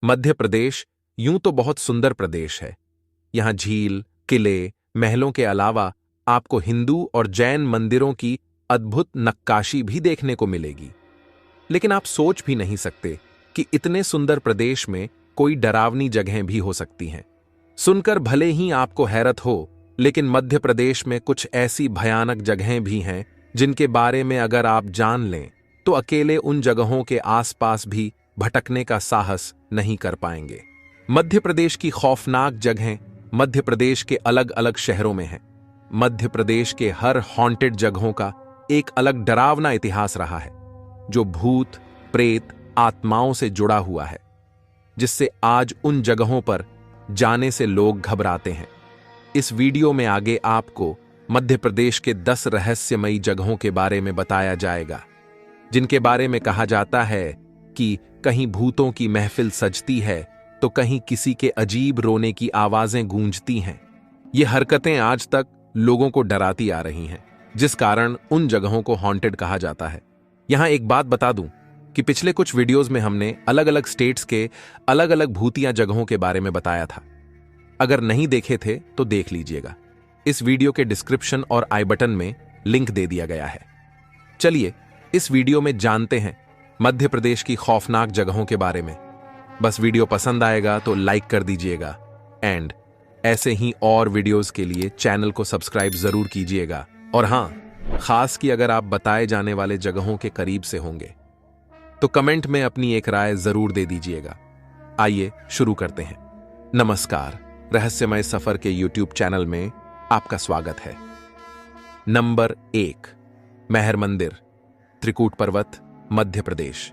मध्य प्रदेश यूं तो बहुत सुंदर प्रदेश है। यहाँ झील, किले, महलों के अलावा आपको हिंदू और जैन मंदिरों की अद्भुत नक्काशी भी देखने को मिलेगी। लेकिन आप सोच भी नहीं सकते कि इतने सुंदर प्रदेश में कोई डरावनी जगहें भी हो सकती हैं। सुनकर भले ही आपको हैरत हो, लेकिन मध्य प्रदेश में कुछ ऐसी भयानक जगहें भी हैं जिनके बारे में अगर आप जान लें तो अकेले उन जगहों के आसपास भी भटकने का साहस नहीं कर पाएंगे। मध्य प्रदेश की खौफनाक जगहें मध्य प्रदेश के अलग अलग शहरों में हैं। मध्य प्रदेश के हर हॉन्टेड जगहों का एक अलग डरावना इतिहास रहा है, जो भूत, प्रेत, आत्माओं से जुड़ा हुआ है, जिससे आज उन जगहों पर जाने से लोग घबराते हैं। इस वीडियो में आगे आपको मध्य प्रदेश के 10 रहस्यमयी जगहों के बारे में बताया जाएगा, जिनके बारे में कहा जाता है कि कहीं भूतों की महफिल सजती है तो कहीं किसी के अजीब रोने की आवाजें गूंजती हैं। ये हरकतें आज तक लोगों को डराती आ रही हैं, जिस कारण उन जगहों को हॉन्टेड कहा जाता है। यहां एक बात बता दूं कि पिछले कुछ वीडियोस में हमने अलग अलग स्टेट्स के अलग अलग भूतिया जगहों के बारे में बताया था। अगर नहीं देखे थे तो देख लीजिएगा। इस वीडियो के डिस्क्रिप्शन और आई बटन में लिंक दे दिया गया है। चलिए इस वीडियो में जानते हैं मध्य प्रदेश की खौफनाक जगहों के बारे में। बस वीडियो पसंद आएगा तो लाइक कर दीजिएगा एंड ऐसे ही और वीडियोस के लिए चैनल को सब्सक्राइब जरूर कीजिएगा। और हां, खास कि अगर आप बताए जाने वाले जगहों के करीब से होंगे तो कमेंट में अपनी एक राय जरूर दे दीजिएगा। आइए शुरू करते हैं। नमस्कार, रहस्यमय सफर के यूट्यूब चैनल में आपका स्वागत है। नंबर 1, मेहर मंदिर, त्रिकूट पर्वत, मध्य प्रदेश।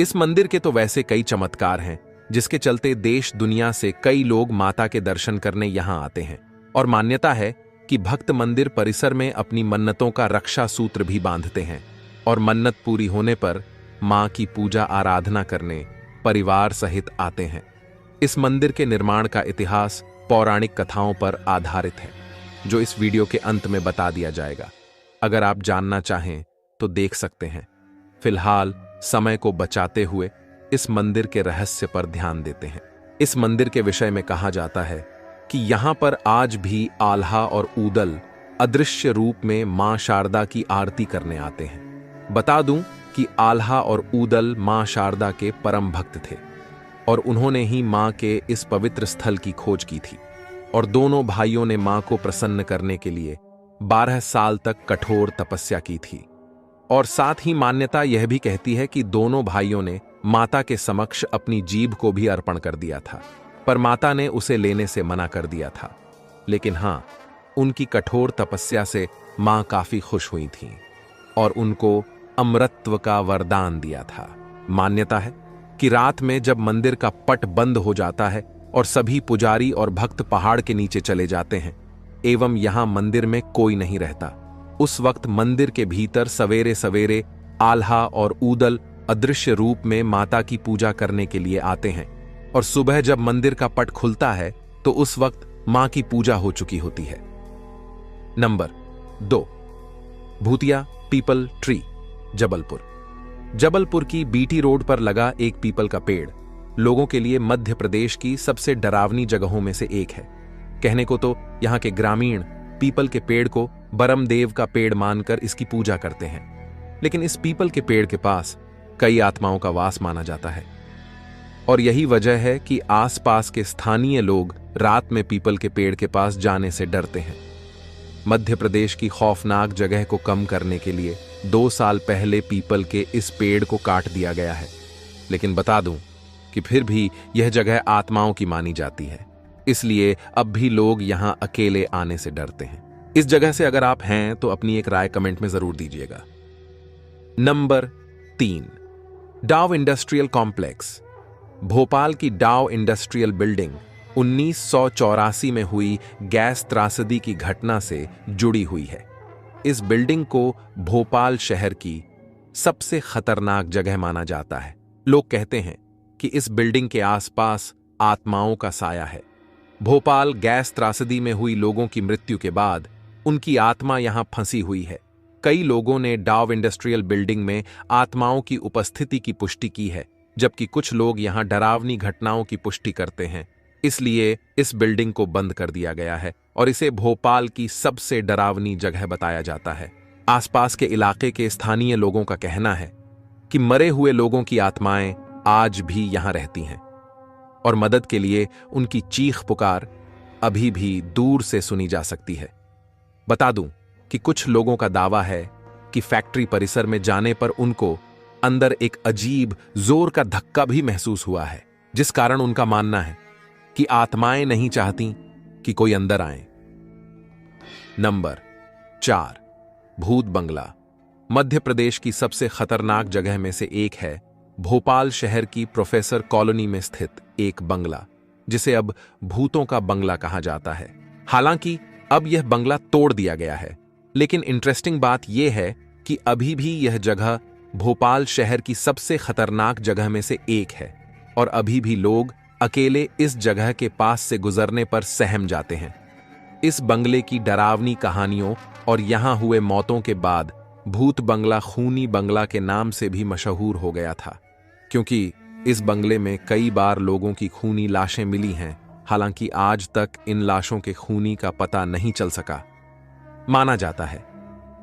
इस मंदिर के तो वैसे कई चमत्कार हैं, जिसके चलते देश दुनिया से कई लोग माता के दर्शन करने यहां आते हैं। और मान्यता है कि भक्त मंदिर परिसर में अपनी मन्नतों का रक्षा सूत्र भी बांधते हैं और मन्नत पूरी होने पर मां की पूजा आराधना करने परिवार सहित आते हैं। इस मंदिर के निर्माण का इतिहास पौराणिक कथाओं पर आधारित है, जो इस वीडियो के अंत में बता दिया जाएगा। अगर आप जानना चाहें तो देख सकते हैं। फिलहाल समय को बचाते हुए इस मंदिर के रहस्य पर ध्यान देते हैं। इस मंदिर के विषय में कहा जाता है कि यहां पर आज भी आल्हा और ऊदल अदृश्य रूप में मां शारदा की आरती करने आते हैं। बता दूं कि आल्हा और ऊदल मां शारदा के परम भक्त थे और उन्होंने ही मां के इस पवित्र स्थल की खोज की थी। और दोनों भाइयों ने मां को प्रसन्न करने के लिए 12 साल तक कठोर तपस्या की थी। और साथ ही मान्यता यह भी कहती है कि दोनों भाइयों ने माता के समक्ष अपनी जीभ को भी अर्पण कर दिया था, पर माता ने उसे लेने से मना कर दिया था। लेकिन हां, उनकी कठोर तपस्या से मां काफी खुश हुई थीं और उनको अमरत्व का वरदान दिया था। मान्यता है कि रात में जब मंदिर का पट बंद हो जाता है और सभी पुजारी और भक्त पहाड़ के नीचे चले जाते हैं एवं यहां मंदिर में कोई नहीं रहता, उस वक्त मंदिर के भीतर सवेरे सवेरे आल्हा और ऊदल अदृश्य रूप में माता की पूजा करने के लिए आते हैं। और सुबह जब मंदिर का पट खुलता है तो उस वक्त मां की पूजा हो चुकी होती है। नंबर 2, भूतिया पीपल ट्री, जबलपुर। जबलपुर की बीटी रोड पर लगा एक पीपल का पेड़ लोगों के लिए मध्य प्रदेश की सबसे डरावनी जगहों में से एक है। कहने को तो यहाँ के ग्रामीण पीपल के पेड़ को बरमदेव का पेड़ मानकर इसकी पूजा करते हैं, लेकिन इस पीपल के पेड़ के पास कई आत्माओं का वास माना जाता है। और यही वजह है कि आसपास के स्थानीय लोग रात में पीपल के पेड़ के पास जाने से डरते हैं। मध्य प्रदेश की खौफनाक जगह को कम करने के लिए 2 साल पहले पीपल के इस पेड़ को काट दिया गया है। लेकिन बता दूं कि फिर भी यह जगह आत्माओं की मानी जाती है, इसलिए अब भी लोग यहां अकेले आने से डरते हैं। इस जगह से अगर आप हैं तो अपनी एक राय कमेंट में जरूर दीजिएगा। नंबर 3, डाव इंडस्ट्रियल कॉम्प्लेक्स। भोपाल की डाव इंडस्ट्रियल बिल्डिंग 1984 में हुई गैस त्रासदी की घटना से जुड़ी हुई है। इस बिल्डिंग को भोपाल शहर की सबसे खतरनाक जगह माना जाता है। लोग कहते हैं कि इस बिल्डिंग के आसपास आत्माओं का साया है। भोपाल गैस त्रासदी में हुई लोगों की मृत्यु के बाद उनकी आत्मा यहां फंसी हुई है। कई लोगों ने डाव इंडस्ट्रियल बिल्डिंग में आत्माओं की उपस्थिति की पुष्टि की है, जबकि कुछ लोग यहां डरावनी घटनाओं की पुष्टि करते हैं। इसलिए इस बिल्डिंग को बंद कर दिया गया है और इसे भोपाल की सबसे डरावनी जगह बताया जाता है। आसपास के इलाके के स्थानीय लोगों का कहना है कि मरे हुए लोगों की आत्माएं आज भी यहां रहती हैं और मदद के लिए उनकी चीख पुकार अभी भी दूर से सुनी जा सकती है। बता दूं कि कुछ लोगों का दावा है कि फैक्ट्री परिसर में जाने पर उनको अंदर एक अजीब जोर का धक्का भी महसूस हुआ है, जिस कारण उनका मानना है कि आत्माएं नहीं चाहती कि कोई अंदर आए। नंबर 4, भूत बंगला। मध्य प्रदेश की सबसे खतरनाक जगह में से एक है भोपाल शहर की प्रोफेसर कॉलोनी में स्थित एक बंगला, जिसे अब भूतों का बंगला कहा जाता है। हालांकि अब यह बंगला तोड़ दिया गया है, लेकिन इंटरेस्टिंग बात यह है कि अभी भी यह जगह भोपाल शहर की सबसे खतरनाक जगह में से एक है और अभी भी लोग अकेले इस जगह के पास से गुजरने पर सहम जाते हैं। इस बंगले की डरावनी कहानियों और यहां हुए मौतों के बाद भूत बंगला खूनी बंगला के नाम से भी मशहूर हो गया था, क्योंकि इस बंगले में कई बार लोगों की खूनी लाशें मिली हैं। हालांकि आज तक इन लाशों के खूनी का पता नहीं चल सका। माना जाता है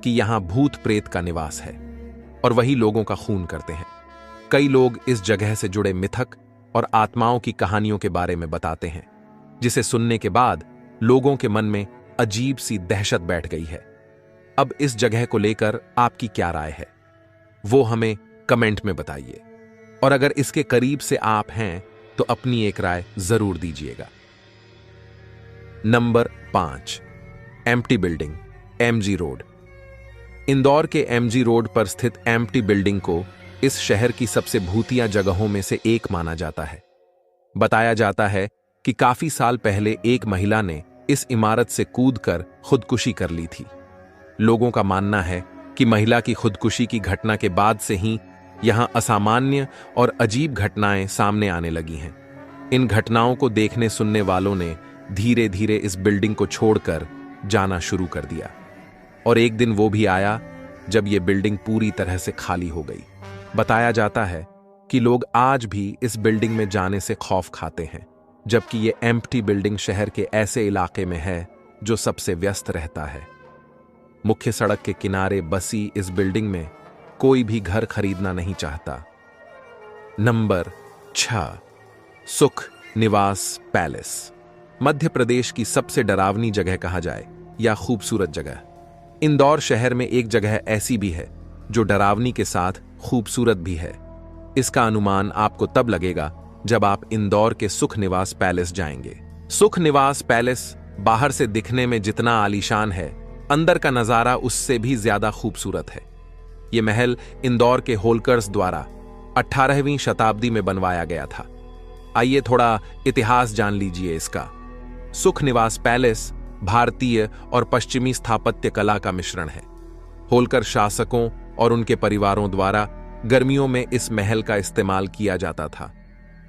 कि यहां भूत प्रेत का निवास है और वही लोगों का खून करते हैं। कई लोग इस जगह से जुड़े मिथक और आत्माओं की कहानियों के बारे में बताते हैं, जिसे सुनने के बाद लोगों के मन में अजीब सी दहशत बैठ गई है। अब इस जगह को लेकर आपकी क्या राय है, वो हमें कमेंट में बताइए और अगर इसके करीब से आप हैं तो अपनी एक राय जरूर दीजिएगा। Number 5, empty building, MG road. Indore के एमजी रोड पर स्थित एम्प्टी बिल्डिंग को इस शहर की सबसे भूतिया जगहों में से एक माना जाता है। बताया जाता है कि काफी साल पहले एक महिला ने इस इमारत से कूदकर खुदकुशी कर ली थी। लोगों का मानना है कि महिला की खुदकुशी की घटना के बाद से ही यहां असामान्य और अजीब घटनाएं सामने आने लगी हैं। इन घटनाओं को देखने सुनने वालों ने धीरे धीरे इस बिल्डिंग को छोड़कर जाना शुरू कर दिया और एक दिन वो भी आया जब ये बिल्डिंग पूरी तरह से खाली हो गई। बताया जाता है कि लोग आज भी इस बिल्डिंग में जाने से खौफ खाते हैं, जबकि ये एम्प्टी बिल्डिंग शहर के ऐसे इलाके में है जो सबसे व्यस्त रहता है। मुख्य सड़क के किनारे बसी इस बिल्डिंग में कोई भी घर खरीदना नहीं चाहता। नंबर 6, सुख निवास पैलेस। मध्य प्रदेश की सबसे डरावनी जगह कहा जाए या खूबसूरत जगह, इंदौर शहर में एक जगह ऐसी भी है जो डरावनी के साथ खूबसूरत भी है। इसका अनुमान आपको तब लगेगा जब आप इंदौर के सुख निवास पैलेस जाएंगे। सुख निवास पैलेस बाहर से दिखने में जितना आलीशान है, अंदर का नजारा उससे भी ज्यादा खूबसूरत है। यह महल इंदौर के होलकर्स द्वारा 18वीं शताब्दी में बनवाया गया था। आइए थोड़ा इतिहास जान लीजिए इसका। सुख निवास पैलेस भारतीय और पश्चिमी स्थापत्य कला का मिश्रण है। होलकर शासकों और उनके परिवारों द्वारा गर्मियों में इस महल का इस्तेमाल किया जाता था।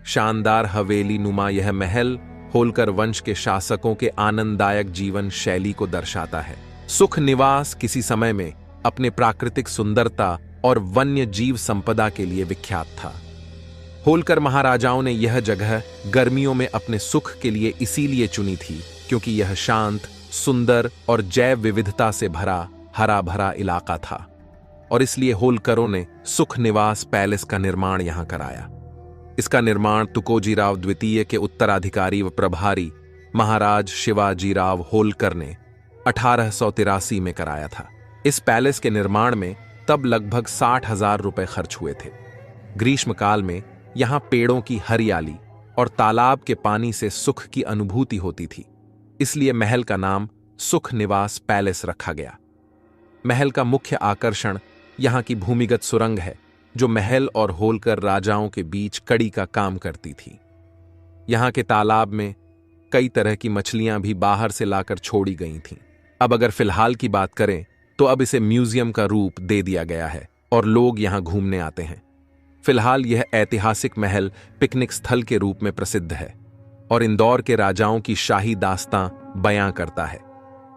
शानदार हवेली नुमा यह महल होलकर वंश के शासकों के आनंददायक जीवन शैली को दर्शाता है। सुख निवास किसी समय में अपने प्राकृतिक सुंदरता और वन्य जीव संपदा के लिए विख्यात था। होलकर महाराजाओं ने यह जगह गर्मियों में अपने सुख के लिए इसीलिए चुनी थी क्योंकि यह शांत, सुंदर और जैव विविधता से भरा हरा भरा इलाका था और इसलिए होलकरों ने सुख निवास पैलेस का निर्माण यहां कराया। इसका निर्माण तुकोजीराव द्वितीय के उत्तराधिकारी व प्रभारी महाराज शिवाजीराव होलकर ने 1883 में कराया था। इस पैलेस के निर्माण में तब लगभग 60,000 रुपए खर्च हुए थे। ग्रीष्मकाल में यहां पेड़ों की हरियाली और तालाब के पानी से सुख की अनुभूति होती थी, इसलिए महल का नाम सुख निवास पैलेस रखा गया। महल का मुख्य आकर्षण यहां की भूमिगत सुरंग है, जो महल और होलकर राजाओं के बीच कड़ी का काम करती थी। यहां के तालाब में कई तरह की मछलियां भी बाहर से लाकर छोड़ी गई थीं। अब अगर फिलहाल की बात करें तो अब इसे म्यूजियम का रूप दे दिया गया है और लोग यहां घूमने आते हैं। फिलहाल यह ऐतिहासिक महल पिकनिक स्थल के रूप में प्रसिद्ध है और इंदौर के राजाओं की शाही दास्तां बयां करता है।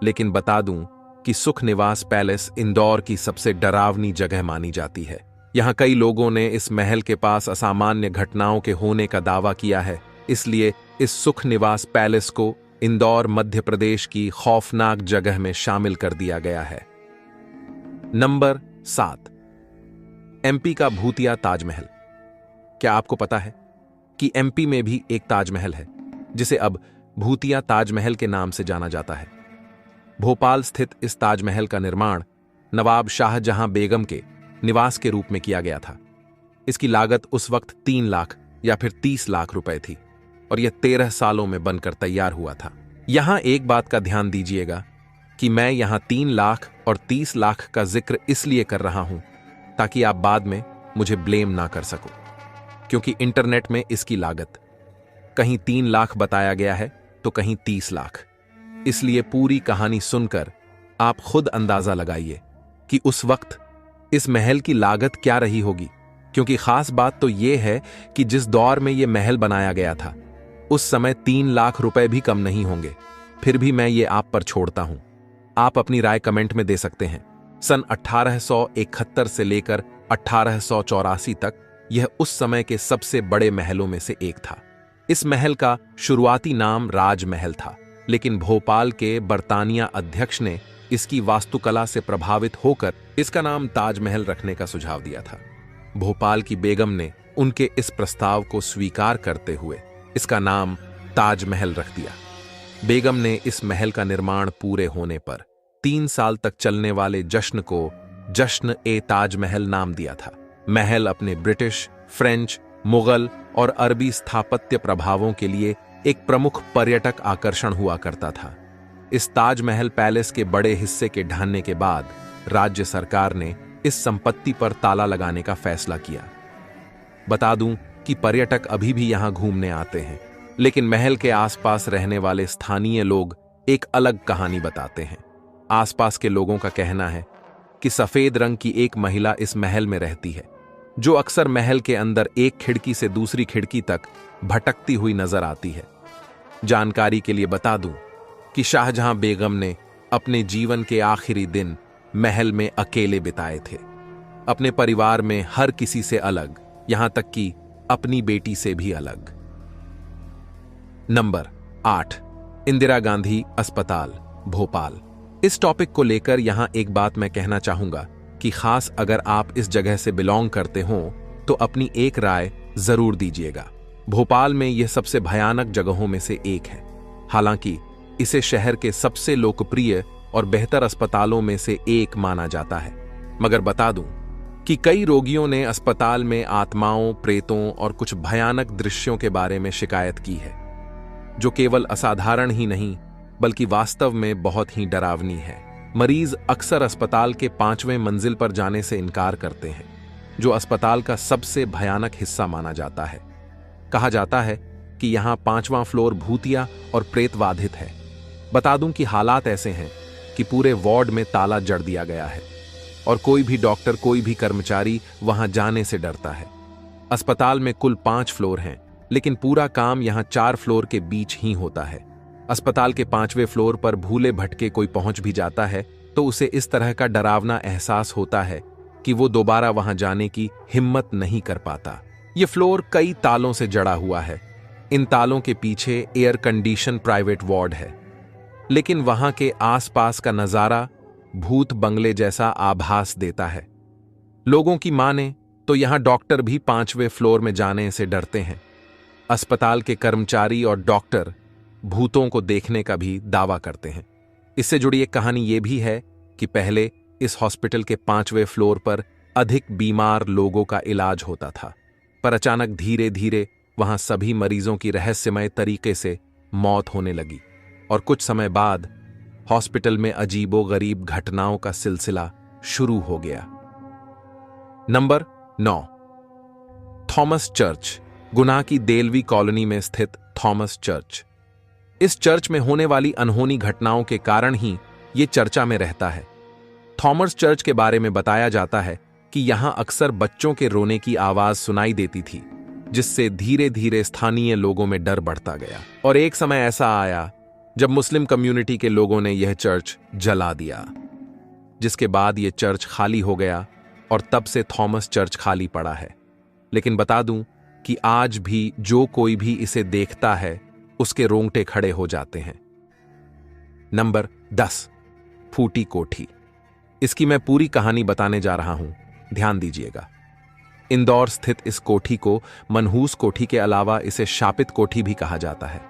लेकिन बता दूं कि सुख निवास पैलेस इंदौर की सबसे डरावनी जगह मानी जाती है। यहाँ कई लोगों ने इस महल के पास असामान्य घटनाओं के होने का दावा किया है, इसलिए इस सुख निवास पैलेस को इंदौर मध्य प्रदेश की खौफनाक जगह में शामिल कर दिया गया है। नंबर 7, एमपी का भूतिया ताजमहल। क्या आपको पता है कि एमपी में भी एक ताजमहल है जिसे अब भूतिया ताजमहल के नाम से जाना जाता है। भोपाल स्थित इस ताजमहल का निर्माण नवाब शाहजहां बेगम के निवास के रूप में किया गया था। इसकी लागत उस वक्त 3 लाख या फिर 30 लाख रुपए थी और यह 13 सालों में बनकर तैयार हुआ था। यहां एक बात का ध्यान दीजिएगा कि मैं यहां 3 लाख और 30 लाख का जिक्र इसलिए कर रहा हूं ताकि आप बाद में मुझे ब्लेम ना कर सको, क्योंकि इंटरनेट में इसकी लागत कहीं 3 लाख बताया गया है तो कहीं 30 लाख। इसलिए पूरी कहानी सुनकर आप खुद अंदाजा लगाइए कि उस वक्त इस महल की लागत क्या रही होगी, क्योंकि खास बात तो यह है कि जिस दौर में यह महल बनाया गया था उस समय 3 लाख रुपए भी कम नहीं होंगे। फिर भी मैं ये आप पर छोड़ता हूं, आप अपनी राय कमेंट में दे सकते हैं। सन 1871 से लेकर 1884 तक यह उस समय के सबसे बड़े महलों में से एक था। इस महल का शुरुआती नाम राजमहल था, लेकिन भोपाल के बर्तानिया अध्यक्ष ने इसकी वास्तुकला से प्रभावित होकर इसका नाम ताजमहल रखने का सुझाव दिया था। भोपाल की बेगम ने उनके इस प्रस्ताव को स्वीकार करते हुए इसका नाम ताजमहल रख दिया। बेगम ने इस महल का निर्माण पूरे होने पर 3 साल तक चलने वाले जश्न को जश्न-ए-ताजमहल नाम दिया था। महल अपने ब्रिटिश, फ्रेंच, मुगल और अरबी स्थापत्य प्रभावों के लिए एक प्रमुख पर्यटक आकर्षण हुआ करता था। इस ताजमहल पैलेस के बड़े हिस्से के ढहने के बाद राज्य सरकार ने इस संपत्ति पर ताला लगाने का फैसला किया। बता दूं कि पर्यटक अभी भी यहां घूमने आते हैं, लेकिन महल के आसपास रहने वाले स्थानीय लोग एक अलग कहानी बताते हैं। आसपास के लोगों का कहना है कि सफेद रंग की एक महिला इस महल में रहती है, जो अक्सर महल के अंदर एक खिड़की से दूसरी खिड़की तक भटकती हुई नजर आती है। जानकारी के लिए बता दूं कि शाहजहां बेगम ने अपने जीवन के आखिरी दिन महल में अकेले बिताए थे, अपने परिवार में हर किसी से अलग, यहां तक कि अपनी बेटी से भी अलग। नंबर 8, इंदिरा गांधी अस्पताल, भोपाल। इस टॉपिक को लेकर यहां एक बात मैं कहना चाहूंगा कि खास अगर आप इस जगह से बिलोंग करते हो तो अपनी एक राय जरूर दीजिएगा। भोपाल में यह सबसे भयानक जगहों में से एक है। हालांकि इसे शहर के सबसे लोकप्रिय और बेहतर अस्पतालों में से एक माना जाता है, मगर बता दूं कि कई रोगियों ने अस्पताल में आत्माओं, प्रेतों और कुछ भयानक दृश्यों के बारे में शिकायत की है, जो केवल असाधारण ही नहीं बल्कि वास्तव में बहुत ही डरावनी है। मरीज अक्सर अस्पताल के 5वें मंजिल पर जाने से इनकार करते हैं, जो अस्पताल का सबसे भयानक हिस्सा माना जाता है। कहा जाता है कि यहां 5वां फ्लोर भूतिया और प्रेतवाधित है। बता दूं कि हालात ऐसे हैं कि पूरे वार्ड में ताला जड़ दिया गया है और कोई भी डॉक्टर, कोई भी कर्मचारी वहां जाने से डरता है। अस्पताल में कुल 5 फ्लोर हैं, लेकिन पूरा काम यहां 4 फ्लोर के बीच ही होता है। अस्पताल के 5वें फ्लोर पर भूले भटके कोई पहुंच भी जाता है तो उसे इस तरह का डरावना एहसास होता है कि वो दोबारा वहां जाने की हिम्मत नहीं कर पाता। ये फ्लोर कई तालों से जड़ा हुआ है। इन तालों के पीछे एयर कंडीशन प्राइवेट वार्ड है, लेकिन वहां के आसपास का नजारा भूत बंगले जैसा आभास देता है। लोगों की माने तो यहां डॉक्टर भी 5वें फ्लोर में जाने से डरते हैं। अस्पताल के कर्मचारी और डॉक्टर भूतों को देखने का भी दावा करते हैं। इससे जुड़ी एक कहानी यह भी है कि पहले इस हॉस्पिटल के 5वें फ्लोर पर अधिक बीमार लोगों का इलाज होता था, पर अचानक धीरे धीरे वहां सभी मरीजों की रहस्यमय तरीके से मौत होने लगी और कुछ समय बाद हॉस्पिटल में अजीबोगरीब घटनाओं का सिलसिला शुरू हो गया। नंबर 9, थॉमस चर्च, गुना की देलवी कॉलोनी में स्थित थॉमस चर्च। इस चर्च में होने वाली अनहोनी घटनाओं के कारण ही यह चर्चा में रहता है। थॉमस चर्च के बारे में बताया जाता है कि यहां अक्सर बच्चों के रोने की आवाज सुनाई देती थी, जिससे धीरे धीरे स्थानीय लोगों में डर बढ़ता गया और एक समय ऐसा आया जब मुस्लिम कम्युनिटी के लोगों ने यह चर्च जला दिया, जिसके बाद यह चर्च खाली हो गया और तब से थॉमस चर्च खाली पड़ा है। लेकिन बता दूं कि आज भी जो कोई भी इसे देखता है उसके रोंगटे खड़े हो जाते हैं। नंबर 10, फूटी कोठी। इसकी मैं पूरी कहानी बताने जा रहा हूं, ध्यान दीजिएगा। इंदौर स्थित इस कोठी को मनहूस कोठी के अलावा इसे शापित कोठी भी कहा जाता है।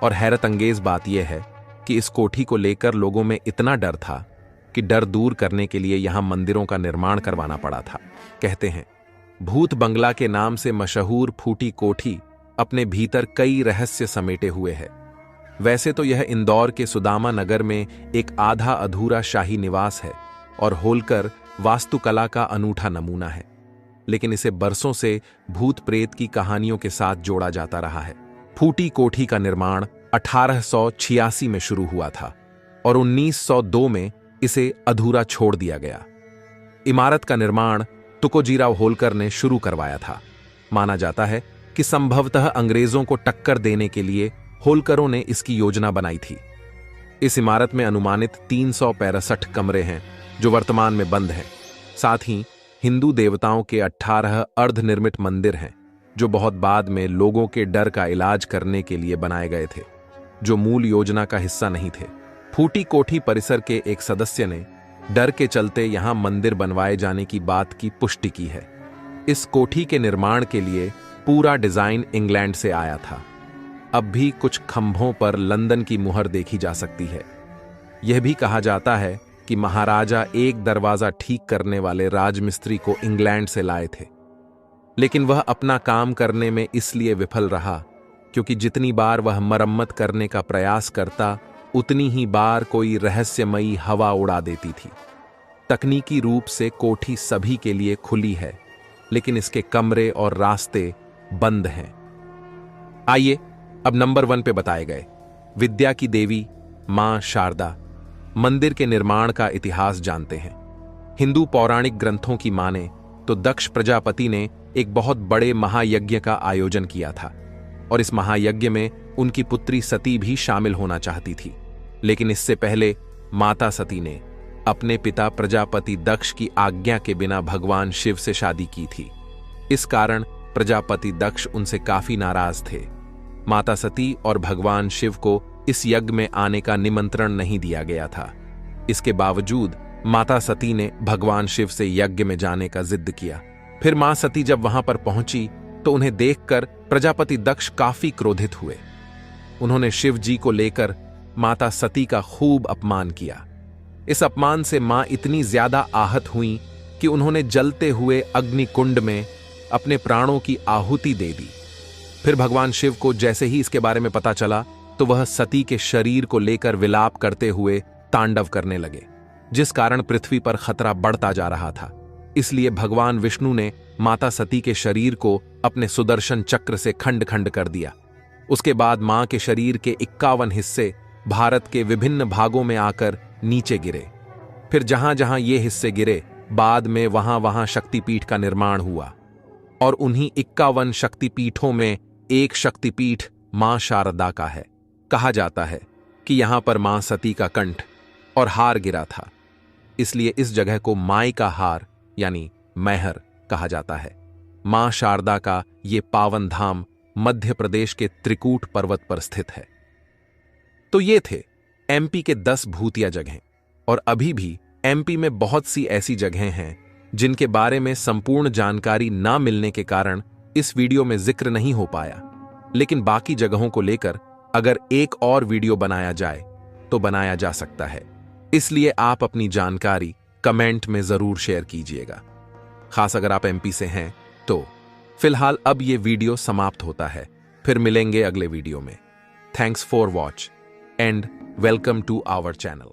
और हैरत अंगेज बात यह है कि इस कोठी को लेकर लोगों में इतना डर था कि डर दूर करने के लिए यहां मंदिरों का निर्माण करवाना पड़ा था। कहते हैं भूत बंगला के नाम से मशहूर फूटी कोठी अपने भीतर कई रहस्य समेटे हुए है। वैसे तो यह इंदौर के सुदामा नगर में एक आधा अधूरा शाही निवास है और होलकर वास्तुकला का अनूठा नमूना है, लेकिन इसे बरसों से भूत प्रेत की कहानियों के साथ जोड़ा जाता रहा है। फूटी कोठी का निर्माण 1886 में शुरू हुआ था और 1902 में इसे अधूरा छोड़ दिया गया। इमारत का निर्माण तुकोजीराव होलकर ने शुरू करवाया था। माना जाता है कि संभवतः अंग्रेजों को टक्कर देने के लिए होलकरों ने इसकी योजना बनाई थी। इस इमारत में अनुमानित 365 कमरे हैं जो वर्तमान में बंद हैं। साथ ही हिंदू देवताओं के 18 अर्धनिर्मित मंदिर हैं जो बहुत बाद में लोगों के डर का इलाज करने के लिए बनाए गए थे, जो मूल योजना का हिस्सा नहीं थे। फूटी कोठी परिसर के एक सदस्य ने डर के चलते यहां मंदिर बनवाए जाने की बात की पुष्टि की है। इस कोठी के निर्माण के लिए पूरा डिजाइन इंग्लैंड से आया था। अब भी कुछ खंभों पर लंदन की मुहर देखी जा सकती है। यह भी कहा जाता है कि महाराजा एक दरवाजा ठीक करने वाले राजमिस्त्री को इंग्लैंड से लाए थे, लेकिन वह अपना काम करने में इसलिए विफल रहा क्योंकि जितनी बार वह मरम्मत करने का प्रयास करता उतनी ही बार कोई रहस्यमयी हवा उड़ा देती थी। तकनीकी रूप से कोठी सभी के लिए खुली है, लेकिन इसके कमरे और रास्ते बंद हैं। आइए अब नंबर 1 पे बताए गए विद्या की देवी मां शारदा मंदिर के निर्माण का इतिहास जानते हैं। हिंदू पौराणिक ग्रंथों की माने तो दक्ष प्रजापति ने एक बहुत बड़े महायज्ञ का आयोजन किया था और इस महायज्ञ में उनकी पुत्री सती भी शामिल होना चाहती थी, लेकिन इससे पहले माता सती ने अपने पिता प्रजापति दक्ष की आज्ञा के बिना भगवान शिव से शादी की थी। इस कारण प्रजापति दक्ष उनसे काफी नाराज थे। माता सती और भगवान शिव को इस यज्ञ में आने का निमंत्रण नहीं दिया गया था। इसके बावजूद माता सती ने भगवान शिव से यज्ञ में जाने का जिद किया। फिर मां सती जब वहां पर पहुंची तो उन्हें देखकर प्रजापति दक्ष काफी क्रोधित हुए। उन्होंने शिव जी को लेकर माता सती का खूब अपमान किया। इस अपमान से मां इतनी ज्यादा आहत हुई कि उन्होंने जलते हुए अग्निकुंड में अपने प्राणों की आहुति दे दी। फिर भगवान शिव को जैसे ही इसके बारे में पता चला तो वह सती के शरीर को लेकर विलाप करते हुए तांडव करने लगे, जिस कारण पृथ्वी पर खतरा बढ़ता जा रहा था। इसलिए भगवान विष्णु ने माता सती के शरीर को अपने सुदर्शन चक्र से खंड खंड कर दिया। उसके बाद मां के शरीर के 51 हिस्से भारत के विभिन्न भागों में आकर नीचे गिरे। फिर जहां जहां ये हिस्से गिरे, बाद में वहां वहां शक्तिपीठ का निर्माण हुआ और उन्हीं 51 शक्तिपीठों में एक शक्तिपीठ मां शारदा का है। कहा जाता है कि यहां पर मां सती का कंठ और हार गिरा था, इसलिए इस जगह को माई का हार यानी मैहर कहा जाता है। मां शारदा का ये पावन धाम मध्य प्रदेश के त्रिकूट पर्वत पर स्थित है। तो ये थे एमपी के 10 भूतिया जगहें, और अभी भी एमपी में बहुत सी ऐसी जगहें हैं जिनके बारे में संपूर्ण जानकारी ना मिलने के कारण इस वीडियो में जिक्र नहीं हो पाया। लेकिन बाकी जगहों को लेकर अगर एक और वीडियो बनाया जाए तो बनाया जा सकता है, इसलिए आप अपनी जानकारी कमेंट में जरूर शेयर कीजिएगा, खास अगर आप एमपी से हैं तो। फिलहाल अब ये वीडियो समाप्त होता है, फिर मिलेंगे अगले वीडियो में। Thanks for watch and welcome to our channel.